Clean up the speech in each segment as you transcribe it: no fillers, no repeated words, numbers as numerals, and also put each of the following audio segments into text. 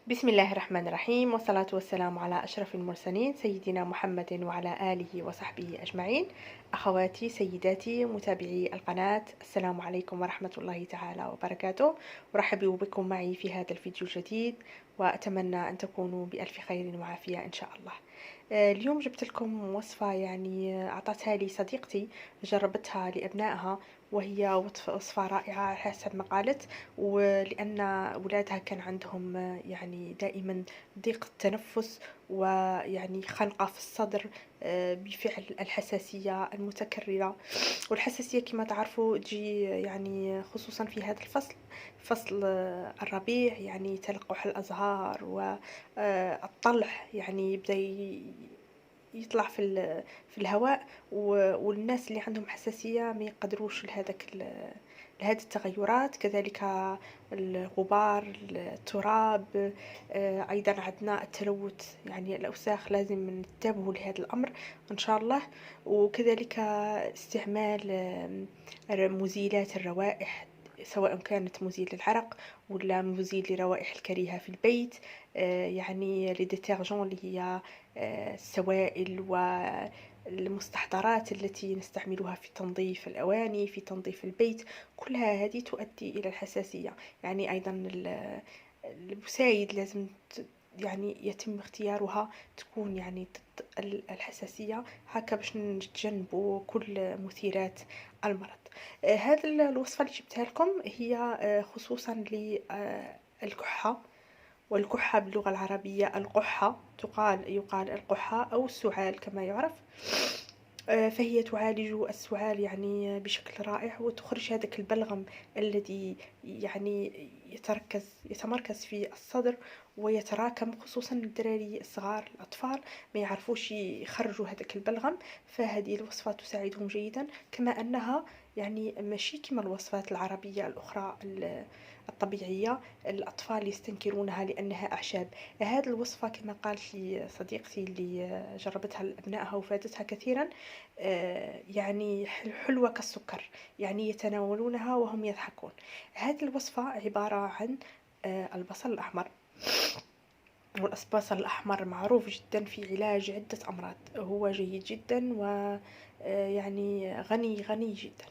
بسم الله الرحمن الرحيم، والصلاة والسلام على أشرف المرسلين سيدنا محمد وعلى آله وصحبه أجمعين. أخواتي سيداتي متابعي القناة، السلام عليكم ورحمة الله تعالى وبركاته. أرحب بكم معي في هذا الفيديو الجديد، وأتمنى أن تكونوا بألف خير وعافية إن شاء الله. اليوم جبت لكم وصفة أعطتها لي صديقتي، جربتها لأبنائها، وهي وصفة رائعة حسب ما قالت. ولأن أولادها كان عندهم دائما ضيق التنفس، خنقة في الصدر بفعل الحساسية المتكررة. والحساسية كما تعرفوا تجي خصوصا في هذا الفصل، فصل الربيع، تلقح الأزهار والطلع يبدأ يطلع في الهواء. والناس اللي عندهم حساسية ما يقدروش لهذه التغيرات. كذلك الغبار، التراب، أيضا عندنا التلوث، الأوساخ، لازم ننتبهوا لهذا الأمر إن شاء الله. وكذلك استعمال مزيلات الروائح، سواء كانت مزيل للعرق ولا مزيل لروائح الكريهة في البيت، لي ديتيرجون اللي هي السوائل والمستحضرات التي نستعملها في تنظيف الأواني، في تنظيف البيت. كلها هذه تؤدي إلى الحساسية. أيضا الوسائد لازم يتم اختيارها تكون ضد الحساسية، هكا باش نتجنبوا كل مثيرات المرض. هذا الوصفة اللي جبتها لكم هي خصوصا للكحة. والكحة باللغة العربية القحة، يقال القحة أو السعال كما يعرف. فهي تعالج السعال بشكل رائع، وتخرج هذاك البلغم الذي يتمركز في الصدر ويتراكم، خصوصا الدراري الصغار الأطفال ما يعرفوش يخرجوا هذاك البلغم. فهذه الوصفة تساعدهم جيدا، كما أنها ماشي كما الوصفات العربية الأخرى الطبيعية الأطفال يستنكرونها لأنها أعشاب. هذه الوصفة كما قالت لي صديقتي اللي جربتها لأبنائها وفادتها كثيرا، حلوة كالسكر، يتناولونها وهم يضحكون. هذه الوصفة عبارة عن البصل الأحمر. والبصل الأحمر معروف جدا في علاج عدة أمراض، هو جيد جدا و غني جدا.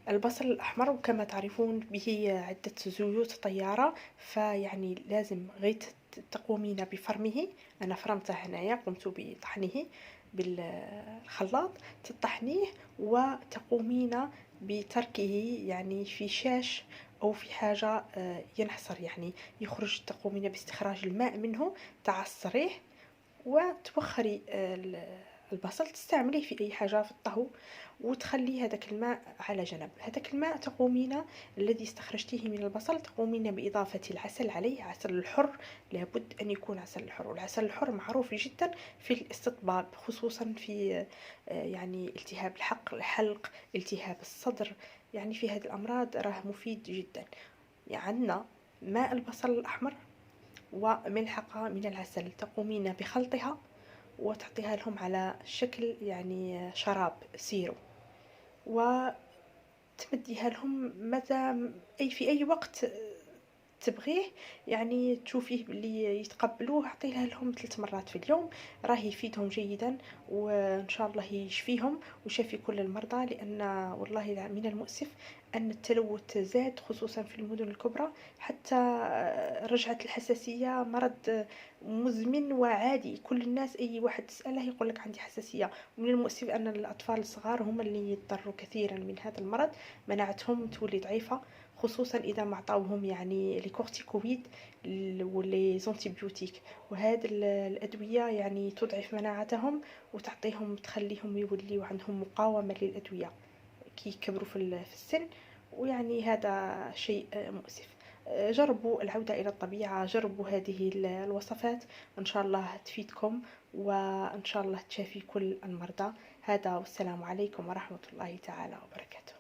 البصل الأحمر وكما تعرفون به عدة زيوت طيارة، لازم غير تقومين بفرمه. أنا فرمته هنايا، قمت بطحنه بالخلاط، تطحنيه وتقومين بتركه في شاش أو في حاجة ينحصر، يخرج، تقومين باستخراج الماء منه، تعصريه وتبخري البصل، تستعمليه في أي حاجة في الطهو، وتخلي هذاك الماء على جنب. هذاك الماء تقومين الذي استخرجتيه من البصل تقومين بإضافة العسل عليه، عسل الحر، لابد أن يكون عسل الحر. والعسل الحر معروف جدا في الاستطباب، خصوصا في التهاب الحلق، التهاب الصدر، في هذه الأمراض راه مفيد جدا. عندنا ماء البصل الأحمر وملحقة من العسل، تقومين بخلطها وتعطيها لهم على شكل شراب سيرو، وتمديها لهم متى في أي وقت تبغيه، تشوفيه باللي يتقبلوه. اعطيها لهم 3 مرات في اليوم، راه يفيدهم جيدا، وان شاء الله يشفيهم ويشفي كل المرضى. لان والله من المؤسف ان التلوث زاد، خصوصا في المدن الكبرى، حتى رجعت الحساسية مرض مزمن وعادي. كل الناس اي واحد تسأله يقول لك عندي حساسية. ومن المؤسف ان الاطفال الصغار هم اللي يضطروا كثيرا من هذا المرض، مناعتهم تولي ضعيفة، خصوصا اذا ما عطاوهم لي كورتيكويد ولي زونتيبيوتيك. وهذه الادويه تضعف مناعتهم وتعطيهم، تخليهم يوليو عندهم مقاومه للادويه كي يكبروا في السن. هذا شيء مؤسف. جربوا العودة إلى الطبيعة، جربوا هذه الوصفات، إن شاء الله تفيدكم، وإن شاء الله تشافي كل المرضى. هذا، والسلام عليكم ورحمة الله تعالى وبركاته.